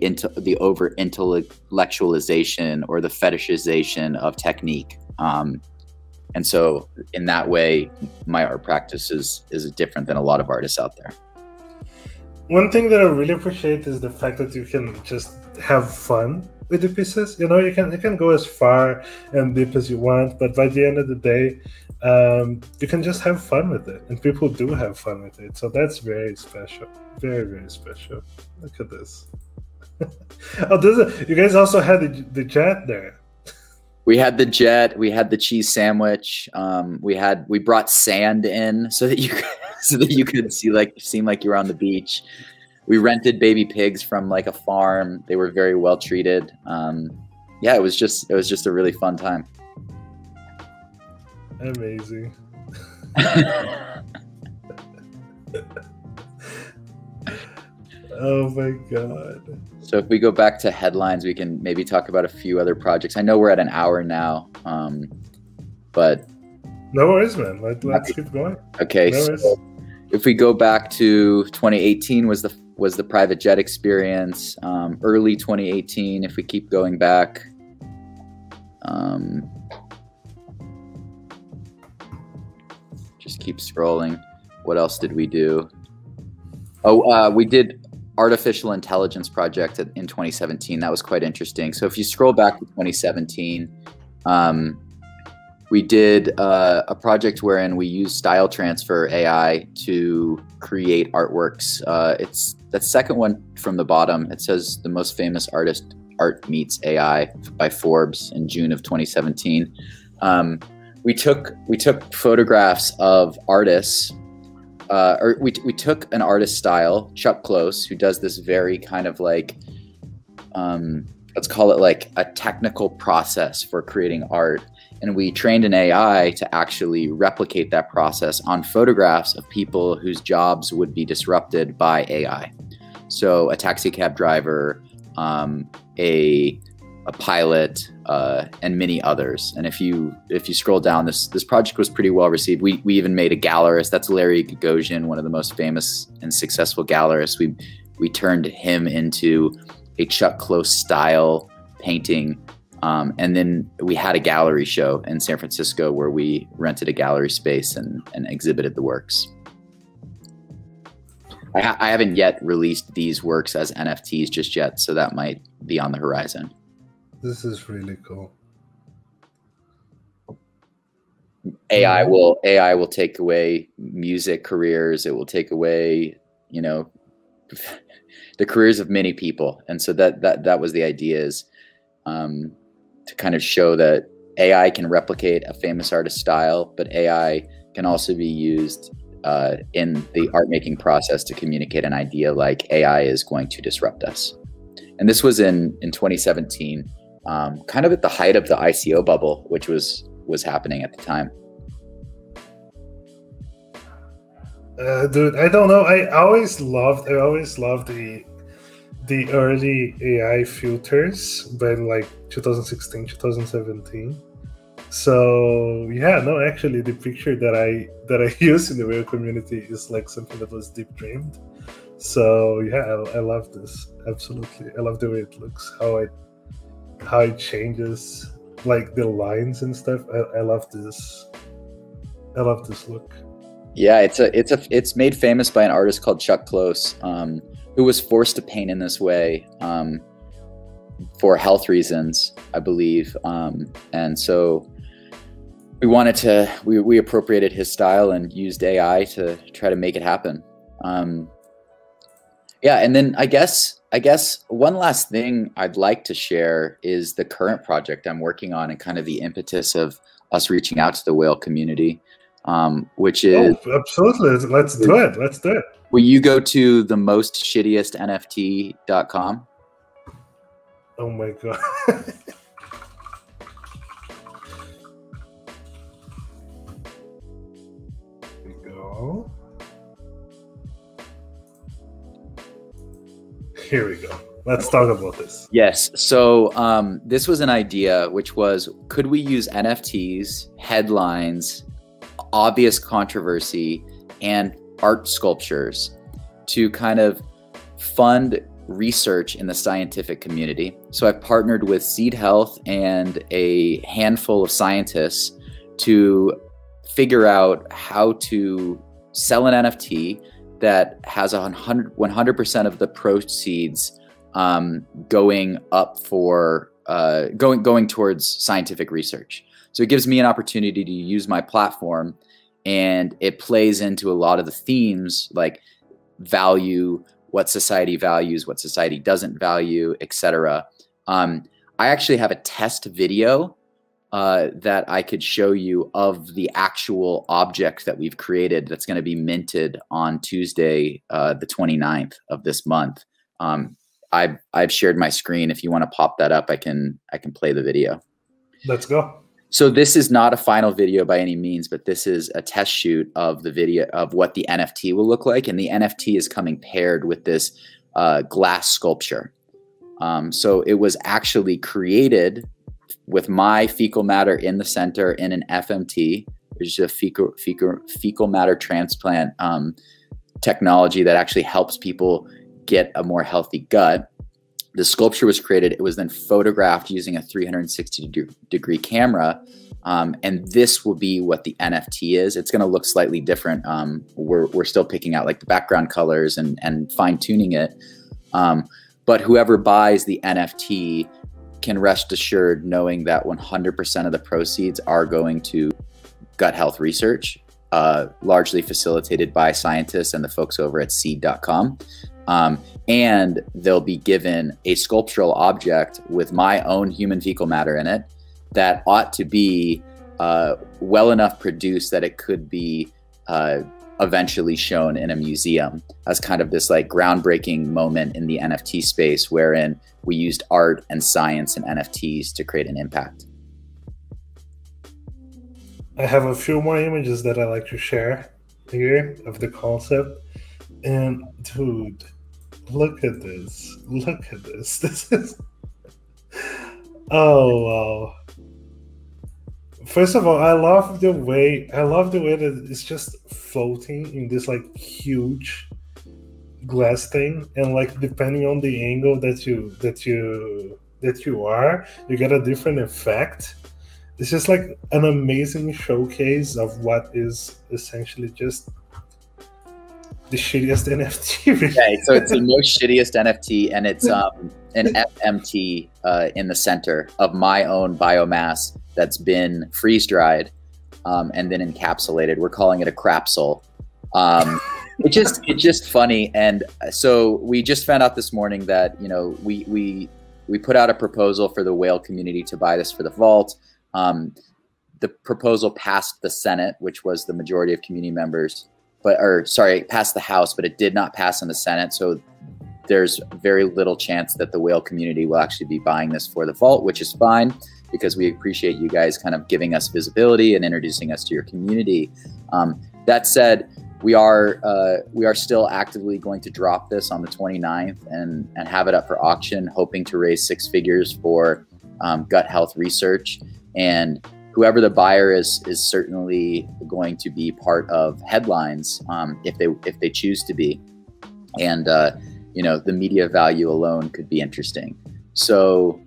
over intellectualization or the fetishization of technique. And so in that way, my art practice is different than a lot of artists out there. One thing that I really appreciate is the fact that you can just have fun with the pieces. You know, you can go as far and deep as you want, but by the end of the day, you can just have fun with it, and people do have fun with it. So that's very special, very, very special. Look at this. Oh, you guys also had the jet there. We had the jet. We had the cheese sandwich. We brought sand in so that you could seem like you were on the beach. We rented baby pigs from like a farm. They were very well treated. Yeah, it was just a really fun time. Amazing. Oh my god. So if we go back to headlines, we can maybe talk about a few other projects. I know we're at an hour now, but no worries, man. Let's keep going. Okay. No so if we go back to 2018 was the private jet experience. Early 2018, if we keep going back. Just keep scrolling. What else did we do? Oh, we did artificial intelligence project in 2017. That was quite interesting. So if you scroll back to 2017, we did a project wherein we used style transfer AI to create artworks. It's the second one from the bottom. It says the most famous artist art meets AI by Forbes in June of 2017. We took photographs of artists. We took an artist style, Chuck Close, who does this very kind of like, let's call it like a technical process for creating art. And we trained an AI to actually replicate that process on photographs of people whose jobs would be disrupted by AI. So a taxi cab driver, a pilot, and many others. And if you scroll down, this project was pretty well received. We even made a gallerist. That's Larry Gagosian, one of the most famous and successful gallerists. We turned him into a Chuck Close style painting. And then we had a gallery show in San Francisco where we rented a gallery space and exhibited the works. I haven't yet released these works as NFTs just yet, so that might be on the horizon. This is really cool. AI will take away music careers. It will take away, the careers of many people. And so that was the idea, is to kind of show that AI can replicate a famous artist's style, but AI can also be used in the art making process to communicate an idea like AI is going to disrupt us. And this was in 2017, kind of at the height of the ICO bubble, which was happening at the time. Dude, I don't know. I always loved the early AI filters by like 2016, 2017. So yeah, no, actually the picture that I use in the real community is like something that was deep dreamed. So yeah, I love this. Absolutely. I love the way it looks, how it changes, like the lines and stuff. I love this. I love this look. Yeah, it's made famous by an artist called Chuck Close, who was forced to paint in this way for health reasons, I believe. And so we appropriated his style and used AI to try to make it happen. Yeah, and then I guess one last thing I'd like to share is the current project I'm working on and kind of the impetus of us reaching out to the whale community, which is... Oh, absolutely. Let's do it. Let's do it. Will you go to themostshittiestnft.com? Oh my god. There we go. Here we go. Let's talk about this. Yes. So this was an idea, which was, could we use NFTs, headlines, obvious controversy, and art sculptures to kind of fund research in the scientific community? So I've partnered with Seed Health and a handful of scientists to figure out how to sell an NFT that has 100% of the proceeds going up for going towards scientific research. So it gives me an opportunity to use my platform, and it plays into a lot of the themes like value, what society values, what society doesn't value, etc. I actually have a test video that I could show you of the actual object that we've created that's going to be minted on Tuesday, the 29th of this month. I've shared my screen. If you want to pop that up, I can play the video. Let's go. So this is not a final video by any means, but this is a test shoot of the video of what the NFT will look like. And the NFT is coming paired with this glass sculpture. So it was actually created with my fecal matter in the center in an FMT, which is a fecal matter transplant technology that actually helps people get a more healthy gut. The sculpture was created. It was then photographed using a 360-degree camera. And this will be what the NFT is. It's going to look slightly different. We're still picking out like the background colors and fine tuning it. But whoever buys the NFT can rest assured knowing that 100% of the proceeds are going to gut health research, largely facilitated by scientists and the folks over at seed.com. And they'll be given a sculptural object with my own human fecal matter in it that ought to be well enough produced that it could be eventually shown in a museum as kind of this like groundbreaking moment in the NFT space, wherein we used art and science and NFTs to create an impact. I have a few more images that I like to share here of the concept. And dude, look at this. Look at this. This is... Oh, wow. First of all, I love the way that it's just floating in this like huge glass thing, and like depending on the angle that you are, you get a different effect. It's just like an amazing showcase of what is essentially just the shittiest NFT. Really. Yeah, so it's the most shittiest NFT, and it's an FMT in the center of my own biomass that's been freeze dried and then encapsulated. We're calling it a crapsule. It's just funny. And so we just found out this morning that, you know, we put out a proposal for the whale community to buy this for the vault. The proposal passed the Senate, which was the majority of community members, passed the House, but it did not pass in the Senate. So there's very little chance that the whale community will actually be buying this for the vault, which is fine, because we appreciate you guys kind of giving us visibility and introducing us to your community. That said, we are still actively going to drop this on the 29th and have it up for auction, hoping to raise 6 figures for gut health research. And whoever the buyer is certainly going to be part of headlines if they choose to be. And you know, the media value alone could be interesting. So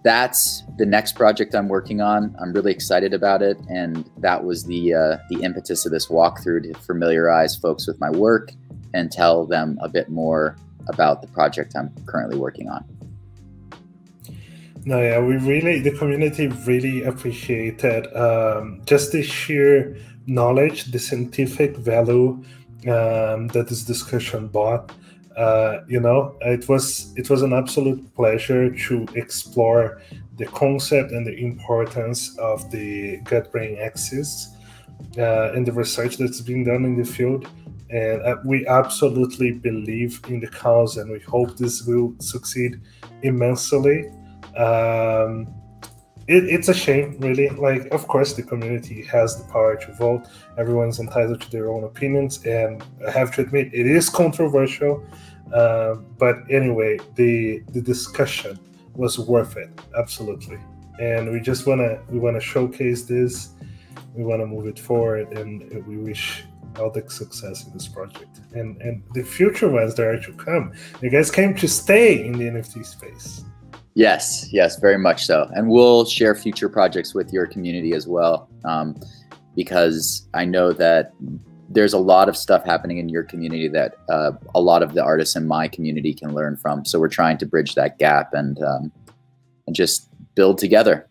that's the next project I'm working on. I'm really excited about it, and that was the impetus of this walkthrough, to familiarize folks with my work and tell them a bit more about the project I'm currently working on. No, yeah, the community really appreciated just the sheer knowledge, the scientific value that this discussion brought. You know, it was an absolute pleasure to explore the concept and the importance of the gut-brain axis and the research that's being done in the field. And we absolutely believe in the cause, and we hope this will succeed immensely. It's a shame, really. Like, of course, the community has the power to vote. Everyone's entitled to their own opinions, and I have to admit, it is controversial. But anyway, the discussion was worth it, absolutely. And we just wanna showcase this. We wanna move it forward, and we wish all the success in this project and the future ones that are to come. You guys came to stay in the NFT space. Yes, very much so. And we'll share future projects with your community as well, because I know that there's a lot of stuff happening in your community that a lot of the artists in my community can learn from. So we're trying to bridge that gap and just build together.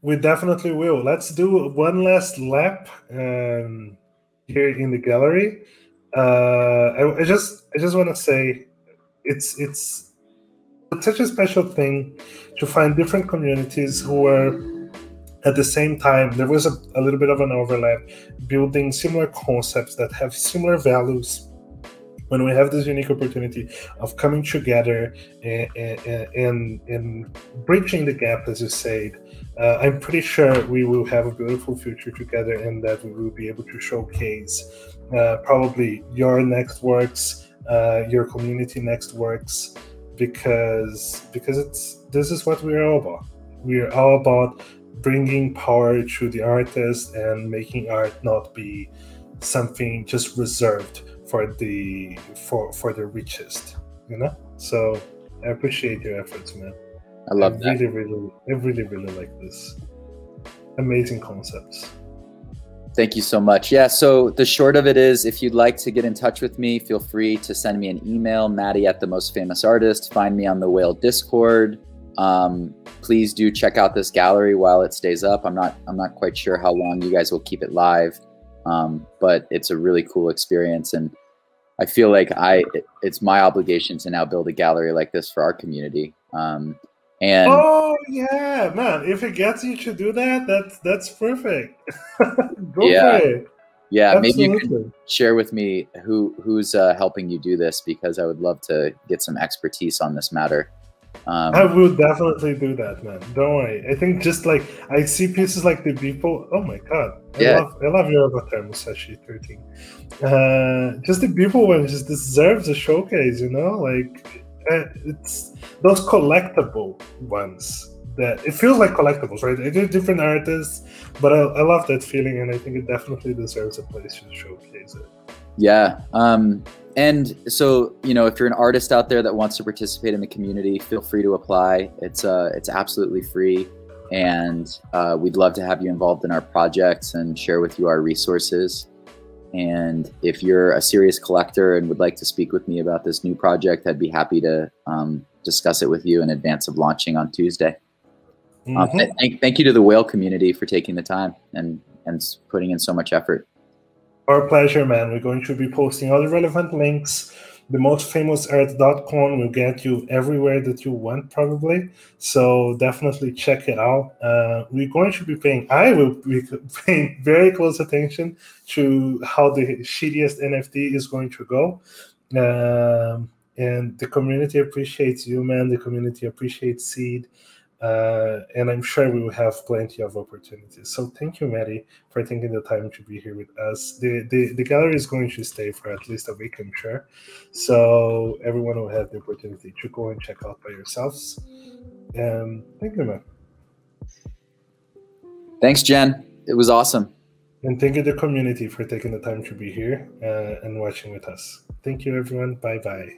We definitely will. Let's do one last lap here in the gallery. I just want to say it's such a special thing to find different communities who are at the same time. There was a little bit of an overlap, building similar concepts that have similar values. When we have this unique opportunity of coming together and bridging the gap, as you said, I'm pretty sure we will have a beautiful future together, and that we will be able to showcase probably your next works, your community next works, because this is what we're all about. We're all about bringing power to the artist and making art not be something just reserved for the richest, you know. So I appreciate your efforts, man. I love that. I really like this. Amazing concepts. Thank you so much. Yeah, so the short of it is, if you'd like to get in touch with me, feel free to send me an email, Maddie@TheMostFamousArtist. Find me on the Whale Discord. Please do check out this gallery while it stays up. I'm not quite sure how long you guys will keep it live, but it's a really cool experience, and I feel like it's my obligation to now build a gallery like this for our community. And oh yeah, man! If it gets you to do that, that's perfect. Go yeah, for it. Yeah, Absolutely. Maybe you can share with me who's helping you do this, because I would love to get some expertise on this matter. I will definitely do that, man. Don't worry. I think just like I see pieces like the people. Oh my god, I love your avatar, Musashi 13. Just the people one just deserves a showcase, you know. Like it's those collectible ones that it feels like collectibles, right? They're different artists, but I love that feeling, and I think it definitely deserves a place to showcase it. Yeah. And so, you know, if you're an artist out there that wants to participate in the community, feel free to apply. It's absolutely free, and we'd love to have you involved in our projects and share with you our resources. And if you're a serious collector and would like to speak with me about this new project, I'd be happy to discuss it with you in advance of launching on Tuesday. Thank you to the Whale community for taking the time and putting in so much effort. Our pleasure, man. We're going to be posting all the relevant links. TheMostFamousArt.com will get you everywhere that you want, probably. So definitely check it out. We're going to be I will be paying very close attention to how the shittiest NFT is going to go. And the community appreciates you, man. The community appreciates Seed. And I'm sure we will have plenty of opportunities. So thank you, Maddie, for taking the time to be here with us. The gallery is going to stay for at least a week, I'm sure. So everyone will have the opportunity to go and check out by yourselves. Thank you, man. Thanks, Jen. It was awesome. And thank you to the community for taking the time to be here and watching with us. Thank you, everyone. Bye-bye.